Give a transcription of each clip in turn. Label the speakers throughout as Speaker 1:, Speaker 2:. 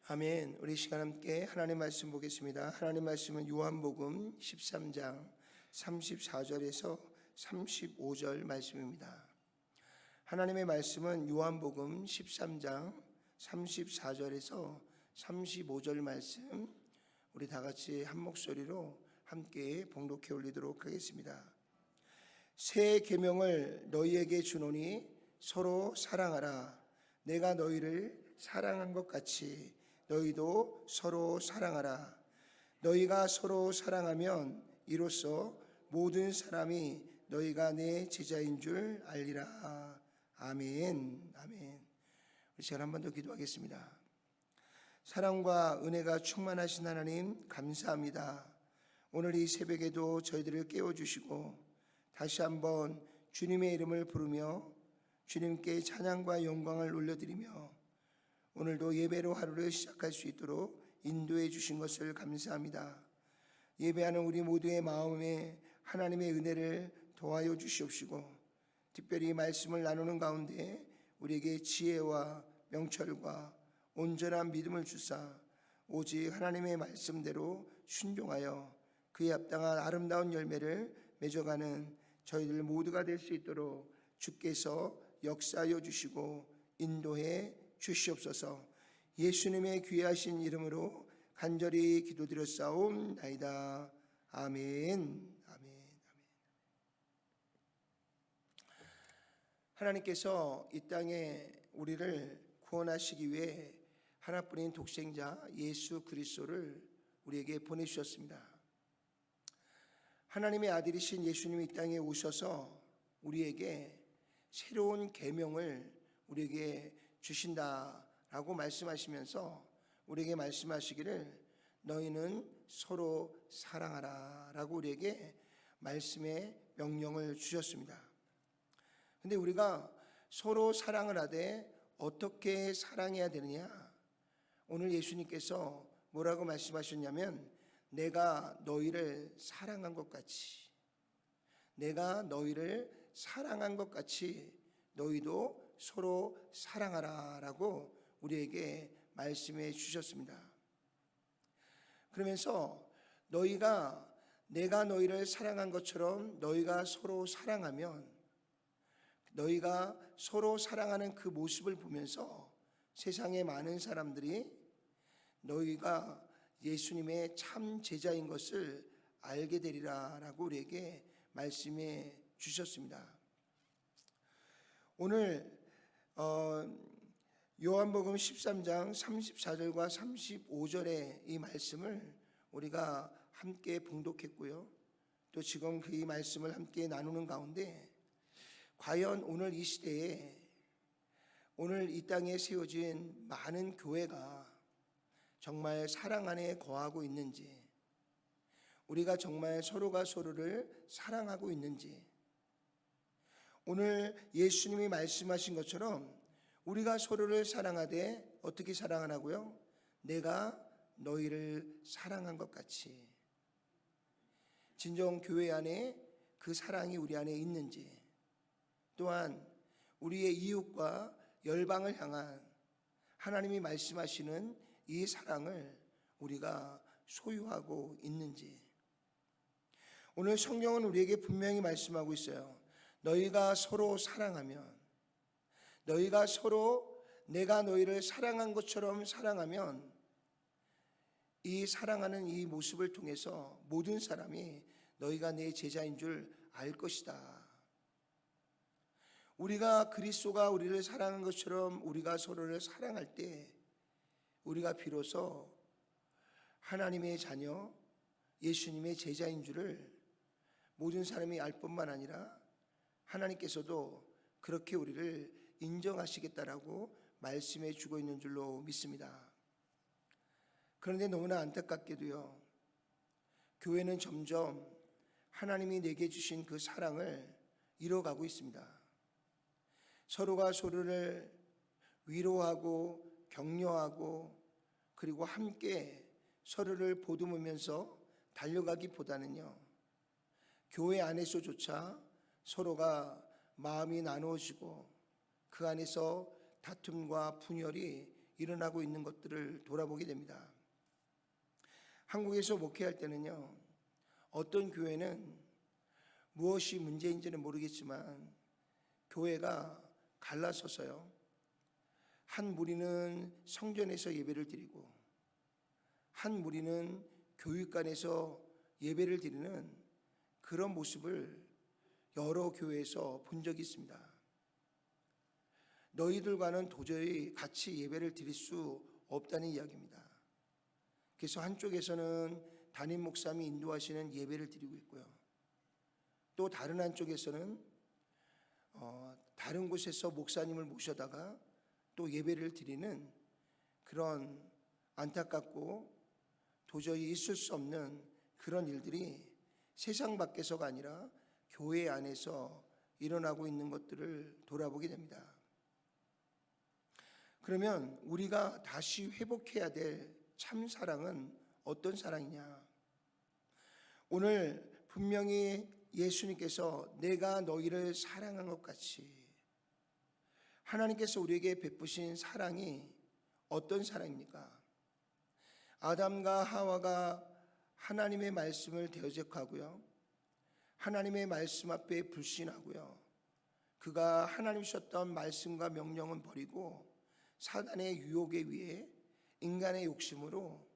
Speaker 1: 아멘. 우리 시간 함께 하나님 말씀 보겠습니다. 하나님 말씀은 요한복음 13장 34절에서 35절 말씀입니다. 하나님의 말씀은 요한복음 13장 34절에서 35절 말씀, 우리 다 같이 한 목소리로 함께 봉독해 올리도록 하겠습니다. 새 계명을 너희에게 주노니 서로 사랑하라. 내가 너희를 사랑한 것 같이 너희도 서로 사랑하라. 너희가 서로 사랑하면 이로써 모든 사람이 너희가 내 제자인 줄 알리라. 아멘. 아멘. 우리 시간 한 번 더 기도하겠습니다. 사랑과 은혜가 충만하신 하나님 감사합니다. 오늘 이 새벽에도 저희들을 깨워주시고 다시 한번 주님의 이름을 부르며 주님께 찬양과 영광을 올려드리며 오늘도 예배로 하루를 시작할 수 있도록 인도해 주신 것을 감사합니다. 예배하는 우리 모두의 마음에 하나님의 은혜를 더하여 주시옵시고 특별히 말씀을 나누는 가운데 우리에게 지혜와 명철과 온전한 믿음을 주사 오직 하나님의 말씀대로 순종하여 그에 합당한 아름다운 열매를 맺어가는 저희들 모두가 될 수 있도록 주께서 역사하여 주시고 인도해 주시옵소서. 예수님의 귀하신 이름으로 간절히 기도드렸사옵나이다. 아멘. 아멘. 하나님께서 이 땅에 우리를 구원하시기 위해 하나뿐인 독생자 예수 그리스도를 우리에게 보내주셨습니다. 하나님의 아들이신 예수님이 이 땅에 오셔서 우리에게 새로운 계명을 우리에게 주신다라고 말씀하시면서 우리에게 말씀하시기를 너희는 서로 사랑하라 라고 우리에게 말씀의 명령을 주셨습니다. 근데 우리가 서로 사랑을 하되 어떻게 사랑해야 되느냐? 오늘 예수님께서 뭐라고 말씀하셨냐면 내가 너희를 사랑한 것 같이, 내가 너희를 사랑한 것 같이 너희도 서로 사랑하라 라고 우리에게 말씀해 주셨습니다. 그러면서 내가 너희를 사랑한 것처럼 너희가 서로 사랑하면 너희가 서로 사랑하는 그 모습을 보면서 세상의 많은 사람들이 너희가 예수님의 참 제자인 것을 알게 되리라 라고 우리에게 말씀해 주셨습니다. 오늘 요한복음 13장 34절과 35절의 이 말씀을 우리가 함께 봉독했고요. 또 지금 그 이 말씀을 함께 나누는 가운데 과연 오늘 이 시대에 오늘 이 땅에 세워진 많은 교회가 정말 사랑 안에 거하고 있는지, 우리가 정말 서로가 서로를 사랑하고 있는지, 오늘 예수님이 말씀하신 것처럼 우리가 서로를 사랑하되 어떻게 사랑하라고요? 내가 너희를 사랑한 것 같이. 진정 교회 안에 그 사랑이 우리 안에 있는지, 또한 우리의 이웃과 열방을 향한 하나님이 말씀하시는 이 사랑을 우리가 소유하고 있는지. 오늘 성경은 우리에게 분명히 말씀하고 있어요. 너희가 서로 사랑하면, 너희가 서로 내가 너희를 사랑한 것처럼 사랑하면 이 사랑하는 이 모습을 통해서 모든 사람이 너희가 내 제자인 줄 알 것이다. 우리가 그리스도가 우리를 사랑한 것처럼 우리가 서로를 사랑할 때 우리가 비로소 하나님의 자녀, 예수님의 제자인 줄을 모든 사람이 알 뿐만 아니라 하나님께서도 그렇게 우리를 인정하시겠다라고 말씀해 주고 있는 줄로 믿습니다. 그런데 너무나 안타깝게도요, 교회는 점점 하나님이 내게 주신 그 사랑을 잃어가고 있습니다. 서로가 서로를 위로하고 격려하고 그리고 함께 서로를 보듬으면서 달려가기보다는요, 교회 안에서조차 서로가 마음이 나누어지고 그 안에서 다툼과 분열이 일어나고 있는 것들을 돌아보게 됩니다. 한국에서 목회할 때는요, 어떤 교회는 무엇이 문제인지는 모르겠지만 교회가 갈라서서요, 한 무리는 성전에서 예배를 드리고 한 무리는 교육관에서 예배를 드리는 그런 모습을 여러 교회에서 본 적이 있습니다. 너희들과는 도저히 같이 예배를 드릴 수 없다는 이야기입니다. 그래서 한쪽에서는 담임 목사님이 인도하시는 예배를 드리고 있고요, 또 다른 한쪽에서는 다른 곳에서 목사님을 모셔다가 또 예배를 드리는 그런 안타깝고 도저히 있을 수 없는 그런 일들이 세상 밖에서가 아니라 교회 안에서 일어나고 있는 것들을 돌아보게 됩니다. 그러면 우리가 다시 회복해야 될 참사랑은 어떤 사랑이냐? 오늘 분명히 예수님께서 내가 너희를 사랑한 것 같이 하나님께서 우리에게 베푸신 사랑이 어떤 사랑입니까? 아담과 하와가 하나님의 말씀을 대적하고요, 하나님의 말씀 앞에 불신하고요, 그가 하나님 주셨던 말씀과 명령은 버리고 사단의 유혹에 의해 인간의 욕심으로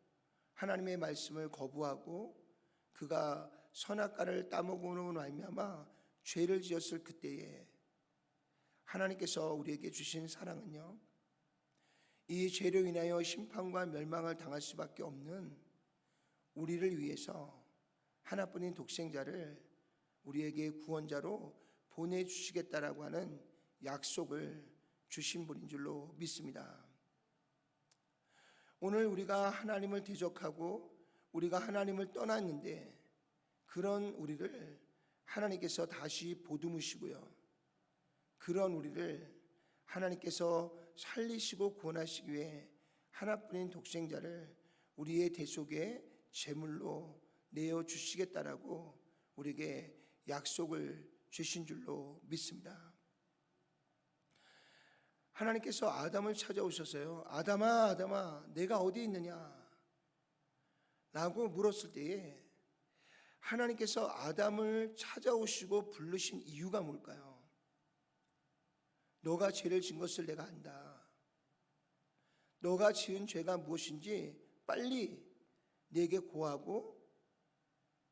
Speaker 1: 하나님의 말씀을 거부하고 그가 선악과를 따먹음으로 말미암아 죄를 지었을 그때에 하나님께서 우리에게 주신 사랑은요, 이 죄로 인하여 심판과 멸망을 당할 수밖에 없는 우리를 위해서 하나뿐인 독생자를 우리에게 구원자로 보내주시겠다라고 하는 약속을 주신 분인 줄로 믿습니다. 오늘 우리가 하나님을 대적하고 우리가 하나님을 떠났는데 그런 우리를 하나님께서 다시 보듬으시고요, 그런 우리를 하나님께서 살리시고 구원하시기 위해 하나뿐인 독생자를 우리의 대속의 제물로 내어주시겠다라고 우리에게 약속을 주신 줄로 믿습니다. 하나님께서 아담을 찾아오셔서요, 아담아 아담아 내가 어디 있느냐 라고 물었을 때에 하나님께서 아담을 찾아오시고 부르신 이유가 뭘까요? 너가 죄를 지은 것을 내가 안다. 너가 지은 죄가 무엇인지 빨리 내게 고하고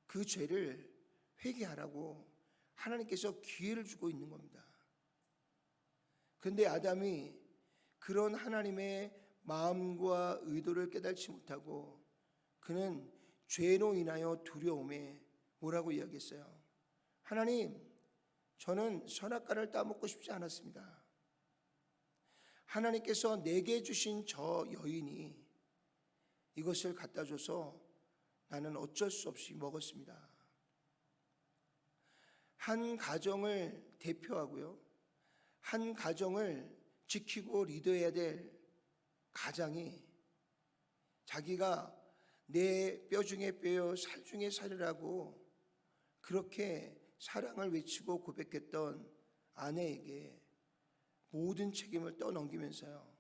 Speaker 1: 그 죄를 회개하라고 하나님께서 기회를 주고 있는 겁니다. 그런데 아담이 그런 하나님의 마음과 의도를 깨달지 못하고 그는 죄로 인하여 두려움에 뭐라고 이야기했어요? 하나님, 저는 선악과를 따먹고 싶지 않았습니다. 하나님께서 내게 주신 저 여인이 이것을 갖다 줘서 나는 어쩔 수 없이 먹었습니다. 한 가정을 대표하고요, 한 가정을 지키고 리드해야 될 가장이 자기가 내 뼈 중에 뼈요 살 중에 살이라고 그렇게 사랑을 외치고 고백했던 아내에게 모든 책임을 떠넘기면서요,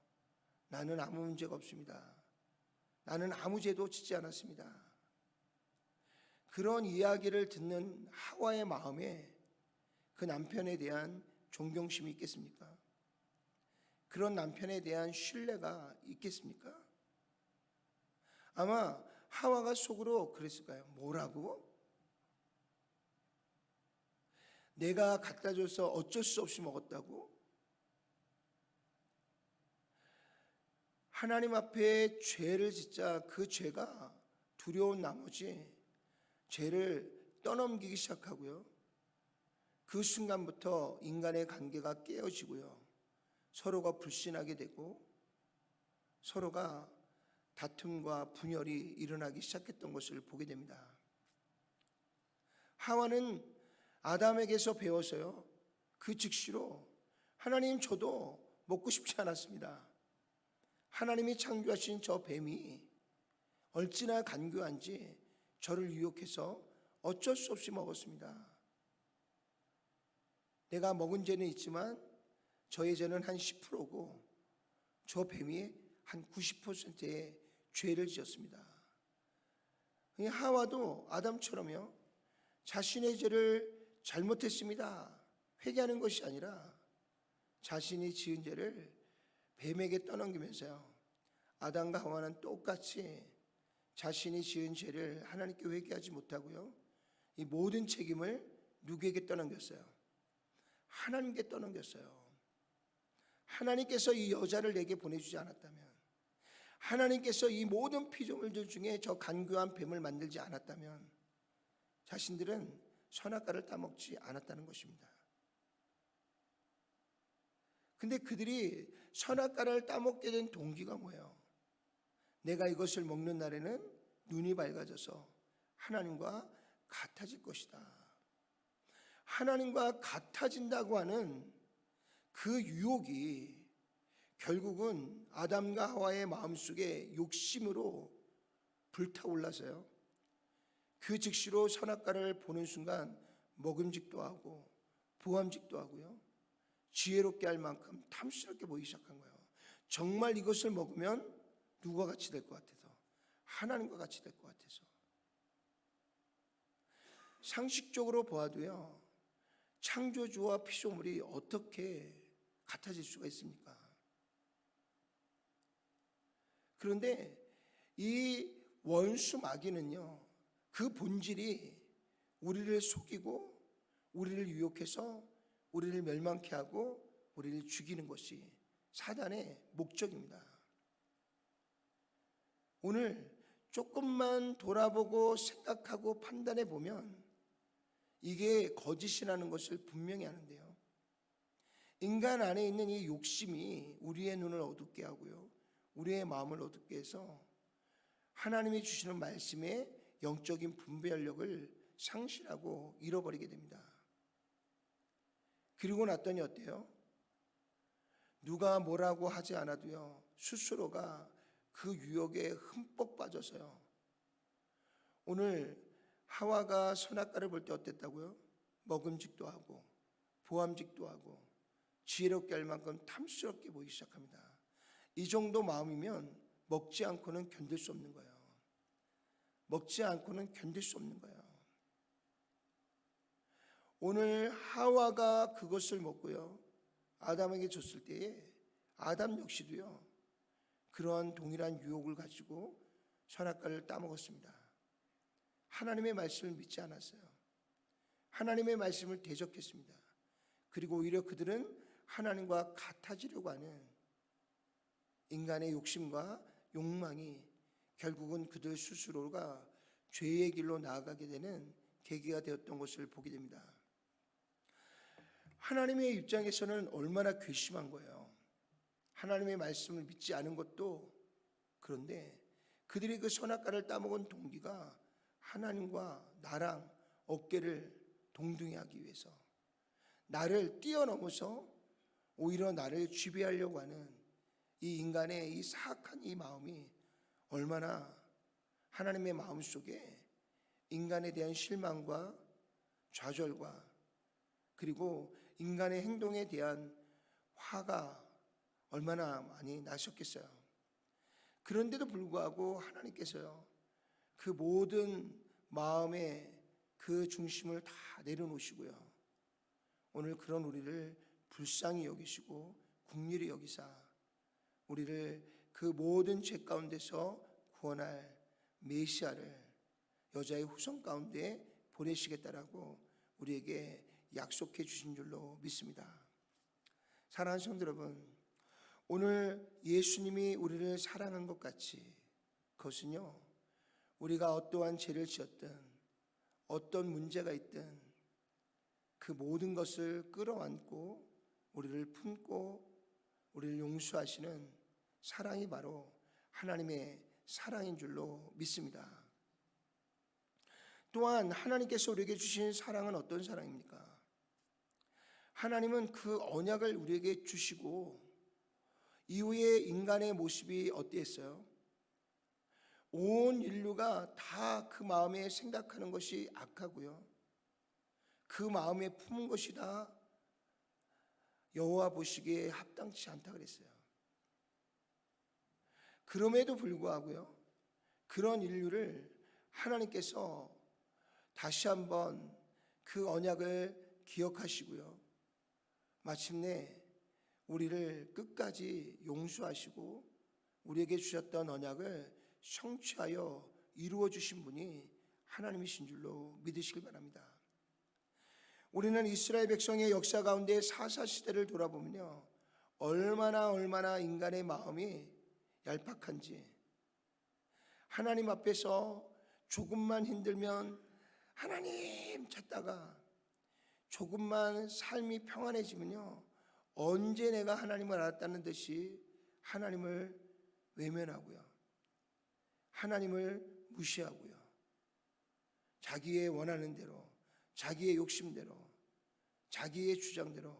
Speaker 1: 나는 아무 문제가 없습니다. 나는 아무 죄도 짓지 않았습니다. 그런 이야기를 듣는 하와의 마음에 그 남편에 대한 존경심이 있겠습니까? 그런 남편에 대한 신뢰가 있겠습니까? 아마 하와가 속으로 그랬을까요? 뭐라고? 내가 갖다 줘서 어쩔 수 없이 먹었다고? 하나님 앞에 죄를 짓자 그 죄가 두려운 나머지 죄를 떠넘기기 시작하고요, 그 순간부터 인간의 관계가 깨어지고요, 서로가 불신하게 되고 서로가 다툼과 분열이 일어나기 시작했던 것을 보게 됩니다. 하와는 아담에게서 배워서요, 그 즉시로 하나님, 저도 먹고 싶지 않았습니다. 하나님이 창조하신 저 뱀이 얼마나 간교한지 저를 유혹해서 어쩔 수 없이 먹었습니다. 내가 먹은 죄는 있지만 저의 죄는 한 10%고 저 뱀이 한 90%의 죄를 지었습니다. 이 하와도 아담처럼요, 자신의 죄를 잘못했습니다, 회개하는 것이 아니라 자신이 지은 죄를 뱀에게 떠넘기면서요, 아담과 하와는 똑같이 자신이 지은 죄를 하나님께 회개하지 못하고요, 이 모든 책임을 누구에게 떠넘겼어요? 하나님께 떠넘겼어요. 하나님께서 이 여자를 내게 보내주지 않았다면, 하나님께서 이 모든 피조물들 중에 저 간교한 뱀을 만들지 않았다면 자신들은 선악과를 따먹지 않았다는 것입니다. 근데 그들이 선악과를 따먹게 된 동기가 뭐예요? 내가 이것을 먹는 날에는 눈이 밝아져서 하나님과 같아질 것이다. 하나님과 같아진다고 하는 그 유혹이 결국은 아담과 하와의 마음속에 욕심으로 불타올라서요, 그 즉시로 선악과를 보는 순간 먹음직도 하고 보암직도 하고요, 지혜롭게 할 만큼 탐스럽게 보이기 시작한 거예요. 정말 이것을 먹으면 누가 같이 될 것 같아서, 하나님과 같이 될 것 같아서. 상식적으로 보아도요, 창조주와 피조물이 어떻게 같아질 수가 있습니까? 그런데 이 원수 마귀는요, 그 본질이 우리를 속이고 우리를 유혹해서 우리를 멸망케 하고 우리를 죽이는 것이 사단의 목적입니다. 오늘 조금만 돌아보고 생각하고 판단해 보면 이게 거짓이라는 것을 분명히 아는데요, 인간 안에 있는 이 욕심이 우리의 눈을 어둡게 하고요, 우리의 마음을 어둡게 해서 하나님이 주시는 말씀의 영적인 분별력을 상실하고 잃어버리게 됩니다. 그리고 났더니 어때요? 누가 뭐라고 하지 않아도요, 스스로가 그 유혹에 흠뻑 빠져서요, 오늘 하와가 선악과를 볼 때 어땠다고요? 먹음직도 하고 보암직도 하고 지혜롭게 할 만큼 탐스럽게 보이기 시작합니다. 이 정도 마음이면 먹지 않고는 견딜 수 없는 거예요. 먹지 않고는 견딜 수 없는 거예요. 오늘 하와가 그것을 먹고요, 아담에게 줬을 때에 아담 역시도요, 그러한 동일한 유혹을 가지고 선악과를 따먹었습니다. 하나님의 말씀을 믿지 않았어요. 하나님의 말씀을 대적했습니다. 그리고 오히려 그들은 하나님과 같아지려고 하는 인간의 욕심과 욕망이 결국은 그들 스스로가 죄의 길로 나아가게 되는 계기가 되었던 것을 보게 됩니다. 하나님의 입장에서는 얼마나 괘씸한 거예요. 하나님의 말씀을 믿지 않은 것도 그런데 그들이 그 선악과를 따먹은 동기가 하나님과 나랑 어깨를 동등히 하기 위해서, 나를 뛰어넘어서 오히려 나를 지배하려고 하는 이 인간의 이 사악한 이 마음이 얼마나 하나님의 마음 속에 인간에 대한 실망과 좌절과 그리고 인간의 행동에 대한 화가 얼마나 많이 나셨겠어요. 그런데도 불구하고 하나님께서요, 그 모든 마음의 그 중심을 다 내려놓으시고요, 오늘 그런 우리를 불쌍히 여기시고 긍휼히 여기사 우리를 그 모든 죄 가운데서 구원할 메시아를 여자의 후손 가운데 보내시겠다라고 우리에게 약속해 주신 줄로 믿습니다. 사랑하는 성도 여러분, 오늘 예수님이 우리를 사랑한 것 같이 그것은요, 우리가 어떠한 죄를 지었든 어떤 문제가 있든 그 모든 것을 끌어안고 우리를 품고 우리를 용서하시는 사랑이 바로 하나님의 사랑인 줄로 믿습니다. 또한 하나님께서 우리에게 주신 사랑은 어떤 사랑입니까? 하나님은 그 언약을 우리에게 주시고 이후에 인간의 모습이 어땠어요? 온 인류가 다 그 마음에 생각하는 것이 악하고요, 그 마음에 품은 것이 다 여호와 보시기에 합당치 않다 그랬어요. 그럼에도 불구하고요, 그런 인류를 하나님께서 다시 한번 그 언약을 기억하시고요, 마침내 우리를 끝까지 용서하시고 우리에게 주셨던 언약을 성취하여 이루어 주신 분이 하나님이신 줄로 믿으시길 바랍니다. 우리는 이스라엘 백성의 역사 가운데 사사시대를 돌아보면요, 얼마나 인간의 마음이 얄팍한지, 하나님 앞에서 조금만 힘들면 하나님 찾다가 조금만 삶이 평안해지면요, 언제 내가 하나님을 알았다는 듯이 하나님을 외면하고요, 하나님을 무시하고요, 자기의 원하는 대로, 자기의 욕심대로, 자기의 주장대로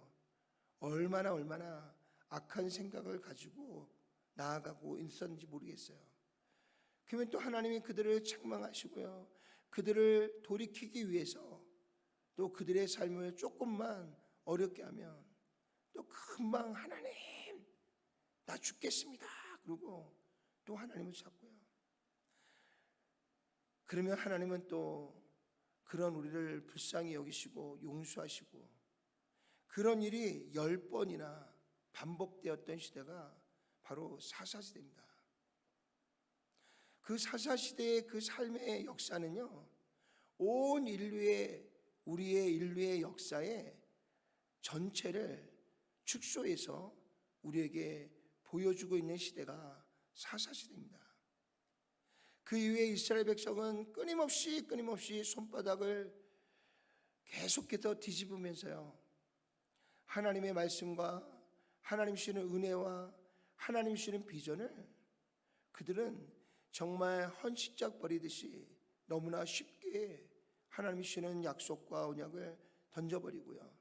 Speaker 1: 얼마나 악한 생각을 가지고 나아가고 있었는지 모르겠어요. 그러면 또 하나님이 그들을 책망하시고요, 그들을 돌이키기 위해서 또 그들의 삶을 조금만 어렵게 하면 또 금방 하나님 나 죽겠습니다 그러고 또 하나님을 찾고요. 그러면 하나님은 또 그런 우리를 불쌍히 여기시고 용서하시고, 그런 일이 10번이나 반복되었던 시대가 바로 사사시대입니다. 그 사사시대의 그 삶의 역사는요, 온 인류의, 우리의 인류의 역사의 전체를 축소해서 우리에게 보여주고 있는 시대가 사사시대입니다. 그 이후에 이스라엘 백성은 끊임없이 손바닥을 계속해서 뒤집으면서요, 하나님의 말씀과 하나님 주시는 은혜와 하나님 주시는 비전을 그들은 정말 헌신짝 버리듯이 너무나 쉽게 하나님 주시는 약속과 언약을 던져버리고요,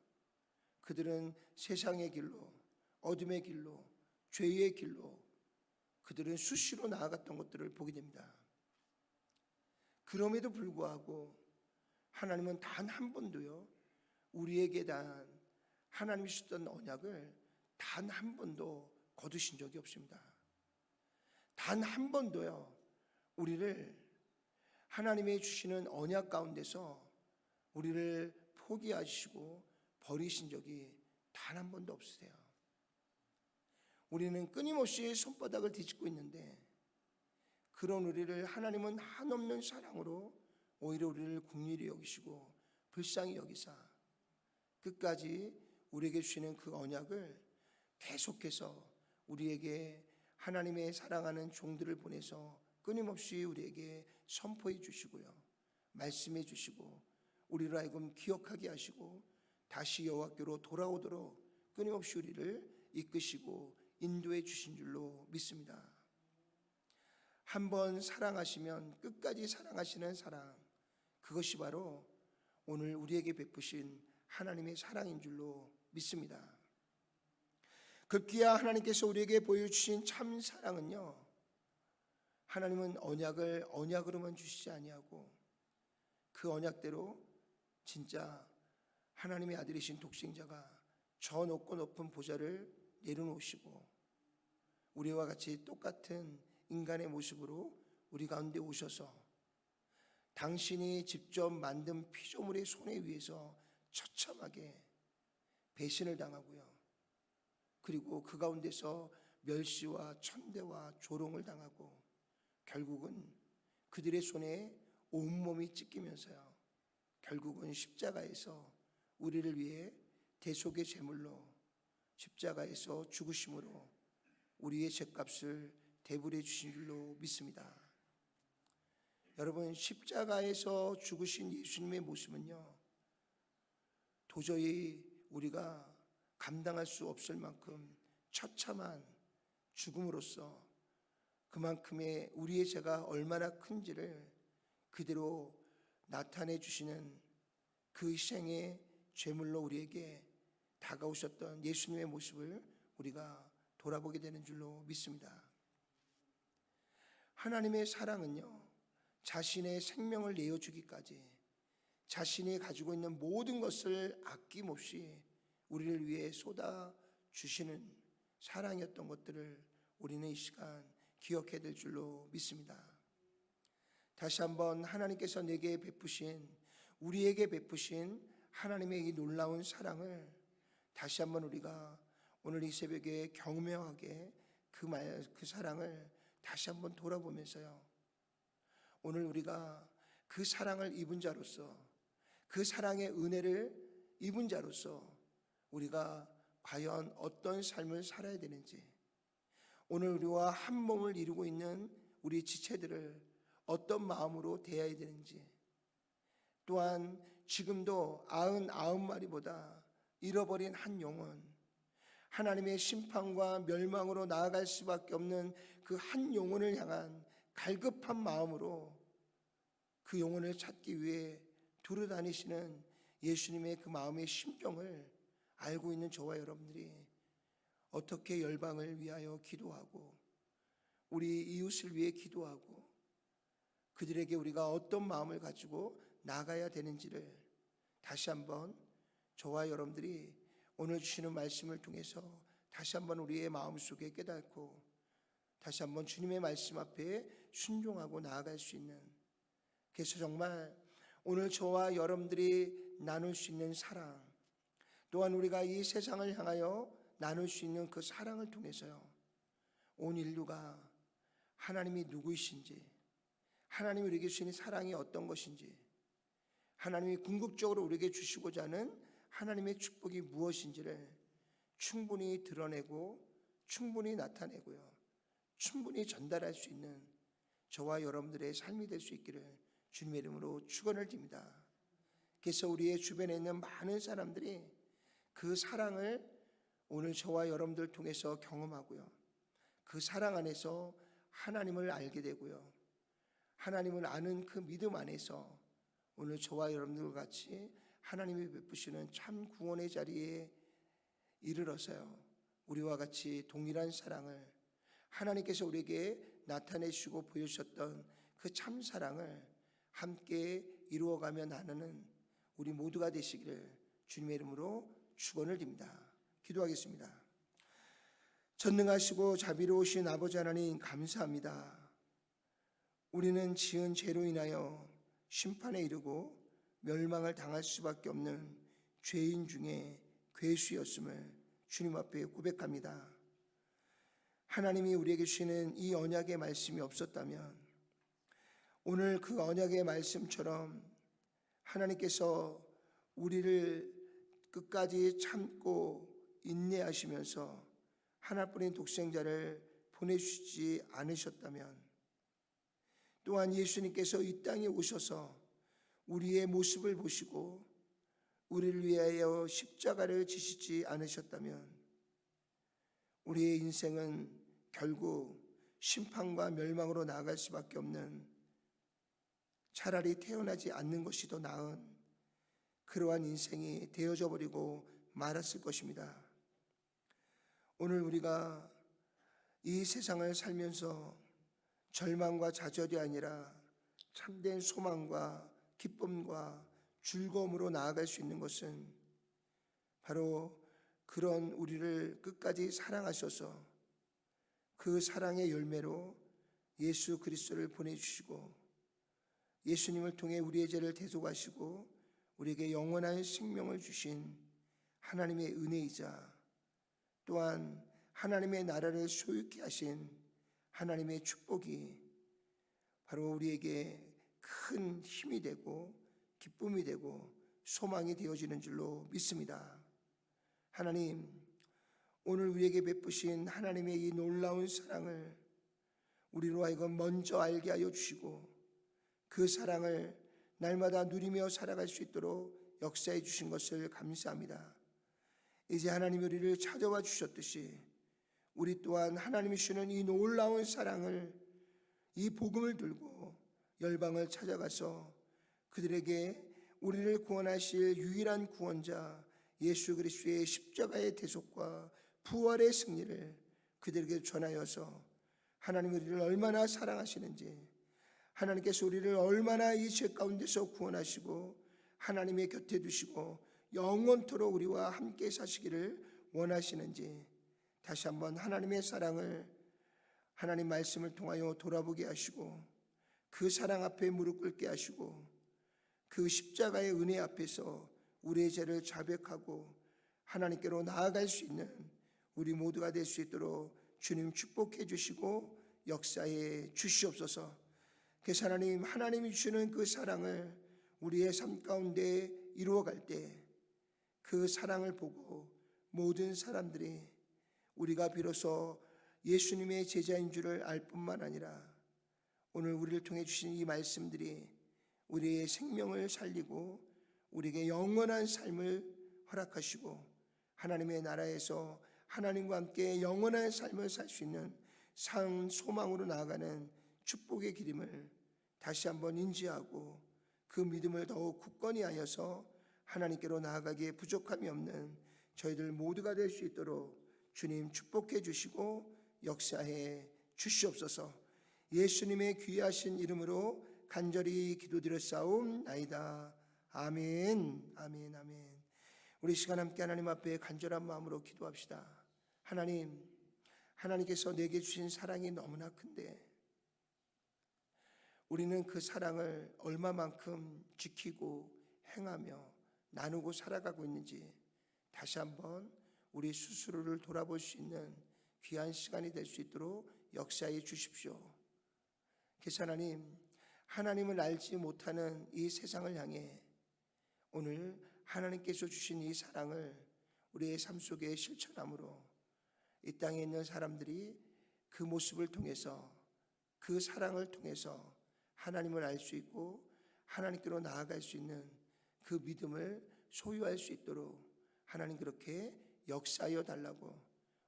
Speaker 1: 그들은 세상의 길로, 어둠의 길로, 죄의 길로 그들은 수시로 나아갔던 것들을 보게 됩니다. 그럼에도 불구하고 하나님은 단 한 번도요, 우리에게 단 하나님이 주셨던 언약을 단 한 번도 거두신 적이 없습니다. 단 한 번도요, 우리를 하나님이 주시는 언약 가운데서 우리를 포기하시고 버리신 적이 단 한 번도 없으세요. 우리는 끊임없이 손바닥을 뒤집고 있는데, 그런 우리를 하나님은 한없는 사랑으로 오히려 우리를 긍휼히 여기시고 불쌍히 여기사 끝까지 우리에게 주시는 그 언약을 계속해서 우리에게 하나님의 사랑하는 종들을 보내서 끊임없이 우리에게 선포해 주시고요, 말씀해 주시고 우리를 하여금 기억하게 하시고 다시 여호와께로 돌아오도록 끊임없이 우리를 이끄시고 인도해 주신 줄로 믿습니다. 한번 사랑하시면 끝까지 사랑하시는 사랑, 그것이 바로 오늘 우리에게 베푸신 하나님의 사랑인 줄로 믿습니다. 급기야 하나님께서 우리에게 보여주신 참 사랑은요, 하나님은 언약을 언약으로만 주시지 아니하고 그 언약대로 진짜 하나님의 아들이신 독생자가 저 높고 높은 보좌를 내려놓으시고 우리와 같이 똑같은 인간의 모습으로 우리 가운데 오셔서 당신이 직접 만든 피조물의 손에 의해서 처참하게 배신을 당하고요, 그리고 그 가운데서 멸시와 천대와 조롱을 당하고 결국은 그들의 손에 온몸이 찢기면서요, 결국은 십자가에서 우리를 위해 대속의 제물로 십자가에서 죽으심으로 우리의 죄값을 대불해 주신 줄로 믿습니다. 여러분, 십자가에서 죽으신 예수님의 모습은요, 도저히 우리가 감당할 수 없을 만큼 처참한 죽음으로써 그만큼의 우리의 죄가 얼마나 큰지를 그대로 나타내 주시는 그 희생의 제물로 우리에게 다가오셨던 예수님의 모습을 우리가 돌아보게 되는 줄로 믿습니다. 하나님의 사랑은요, 자신의 생명을 내어주기까지 자신이 가지고 있는 모든 것을 아낌없이 우리를 위해 쏟아 주시는 사랑이었던 것들을 우리는 이 시간 기억해야 될 줄로 믿습니다. 다시 한번 하나님께서 내게 베푸신, 우리에게 베푸신 하나님의 이 놀라운 사랑을 다시 한번 우리가 오늘 이 새벽에 경외하게 그 사랑을 다시 한번 돌아보면서요, 오늘 우리가 그 사랑을 입은 자로서, 그 사랑의 은혜를 입은 자로서 우리가 과연 어떤 삶을 살아야 되는지, 오늘 우리와 한 몸을 이루고 있는 우리 지체들을 어떤 마음으로 대해야 되는지, 또한 지금도 99마리보다 잃어버린 한 영혼, 하나님의 심판과 멸망으로 나아갈 수밖에 없는 그 한 영혼을 향한 갈급한 마음으로 그 영혼을 찾기 위해 두루다니시는 예수님의 그 마음의 심정을 알고 있는 저와 여러분들이 어떻게 열방을 위하여 기도하고 우리 이웃을 위해 기도하고 그들에게 우리가 어떤 마음을 가지고 나가야 되는지를 다시 한번 저와 여러분들이 오늘 주시는 말씀을 통해서 다시 한번 우리의 마음속에 깨닫고 다시 한번 주님의 말씀 앞에 순종하고 나아갈 수 있는, 그래서 정말 오늘 저와 여러분들이 나눌 수 있는 사랑, 또한 우리가 이 세상을 향하여 나눌 수 있는 그 사랑을 통해서요, 온 인류가 하나님이 누구이신지, 하나님이 우리에게 주시는 사랑이 어떤 것인지, 하나님이 궁극적으로 우리에게 주시고자 하는 하나님의 축복이 무엇인지를 충분히 드러내고 충분히 나타내고요, 충분히 전달할 수 있는 저와 여러분들의 삶이 될 수 있기를 주님의 이름으로 축원을 드립니다. 그래서 우리의 주변에 있는 많은 사람들이 그 사랑을 오늘 저와 여러분들 통해서 경험하고요, 그 사랑 안에서 하나님을 알게 되고요, 하나님을 아는 그 믿음 안에서 오늘 저와 여러분들과 같이 하나님이 베푸시는 참 구원의 자리에 이르러서요, 우리와 같이 동일한 사랑을 하나님께서 우리에게 나타내시고 보여주셨던 그 참 사랑을 함께 이루어가며 나누는 우리 모두가 되시기를 주님의 이름으로 축원을 드립니다. 기도하겠습니다. 전능하시고 자비로우신 아버지 하나님, 감사합니다. 우리는 지은 죄로 인하여 심판에 이르고 멸망을 당할 수밖에 없는 죄인 중에 괴수였음을 주님 앞에 고백합니다. 하나님이 우리에게 주시는 이 언약의 말씀이 없었다면 오늘 그 언약의 말씀처럼 하나님께서 우리를 끝까지 참고 인내하시면서 하나뿐인 독생자를 보내주시지 않으셨다면, 또한 예수님께서 이 땅에 오셔서 우리의 모습을 보시고 우리를 위하여 십자가를 지시지 않으셨다면 우리의 인생은 결국 심판과 멸망으로 나아갈 수밖에 없는, 차라리 태어나지 않는 것이 더 나은 그러한 인생이 되어져 버리고 말았을 것입니다. 오늘 우리가 이 세상을 살면서 절망과 좌절이 아니라 참된 소망과 기쁨과 즐거움으로 나아갈 수 있는 것은 바로 그런 우리를 끝까지 사랑하셔서 그 사랑의 열매로 예수 그리스도를 보내주시고 예수님을 통해 우리의 죄를 대속하시고 우리에게 영원한 생명을 주신 하나님의 은혜이자, 또한 하나님의 나라를 소유케 하신 하나님의 축복이 바로 우리에게 큰 힘이 되고 기쁨이 되고 소망이 되어지는 줄로 믿습니다. 하나님, 오늘 우리에게 베푸신 하나님의 이 놀라운 사랑을 우리로 하여금 먼저 알게 하여 주시고 그 사랑을 날마다 누리며 살아갈 수 있도록 역사해 주신 것을 감사합니다. 이제 하나님이 우리를 찾아와 주셨듯이 우리 또한 하나님이 주시는 이 놀라운 사랑을, 이 복음을 들고 열방을 찾아가서 그들에게 우리를 구원하실 유일한 구원자 예수 그리스도의 십자가의 대속과 부활의 승리를 그들에게 전하여서 하나님이 우리를 얼마나 사랑하시는지, 하나님께서 우리를 얼마나 이 죄 가운데서 구원하시고 하나님의 곁에 두시고 영원토록 우리와 함께 사시기를 원하시는지 다시 한번 하나님의 사랑을 하나님 말씀을 통하여 돌아보게 하시고 그 사랑 앞에 무릎 꿇게 하시고 그 십자가의 은혜 앞에서 우리의 죄를 자백하고 하나님께로 나아갈 수 있는 우리 모두가 될 수 있도록 주님 축복해 주시고 역사해 주시옵소서. 그래서 하나님이 주시는 그 사랑을 우리의 삶 가운데 이루어갈 때 그 사랑을 보고 모든 사람들이 우리가 비로소 예수님의 제자인 줄을 알 뿐만 아니라 오늘 우리를 통해 주신 이 말씀들이 우리의 생명을 살리고 우리에게 영원한 삶을 허락하시고 하나님의 나라에서 하나님과 함께 영원한 삶을 살 수 있는 상 소망으로 나아가는 축복의 기림을 다시 한번 인지하고 그 믿음을 더욱 굳건히 하여서 하나님께로 나아가기에 부족함이 없는 저희들 모두가 될 수 있도록 주님 축복해 주시고 역사해 주시옵소서. 예수님의 귀하신 이름으로 간절히 기도드렸사옵나이다. 아멘. 아멘. 아멘. 우리 시간 함께 하나님 앞에 간절한 마음으로 기도합시다. 하나님께서 내게 주신 사랑이 너무나 큰데 우리는 그 사랑을 얼마만큼 지키고 행하며 나누고 살아가고 있는지 다시 한번 우리 스스로를 돌아볼 수 있는 귀한 시간이 될 수 있도록 역사해 주십시오. 그래서 하나님을 알지 못하는 이 세상을 향해 오늘 하나님께서 주신 이 사랑을 우리의 삶 속에 실천함으로 이 땅에 있는 사람들이 그 모습을 통해서 그 사랑을 통해서 하나님을 알 수 있고 하나님께로 나아갈 수 있는 그 믿음을 소유할 수 있도록 하나님 그렇게 역사하여 달라고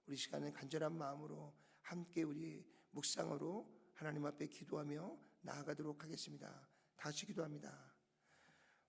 Speaker 1: 우리 시간에 간절한 마음으로 함께 우리 묵상으로 하나님 앞에 기도하며 나아가도록 하겠습니다. 다시 기도합니다.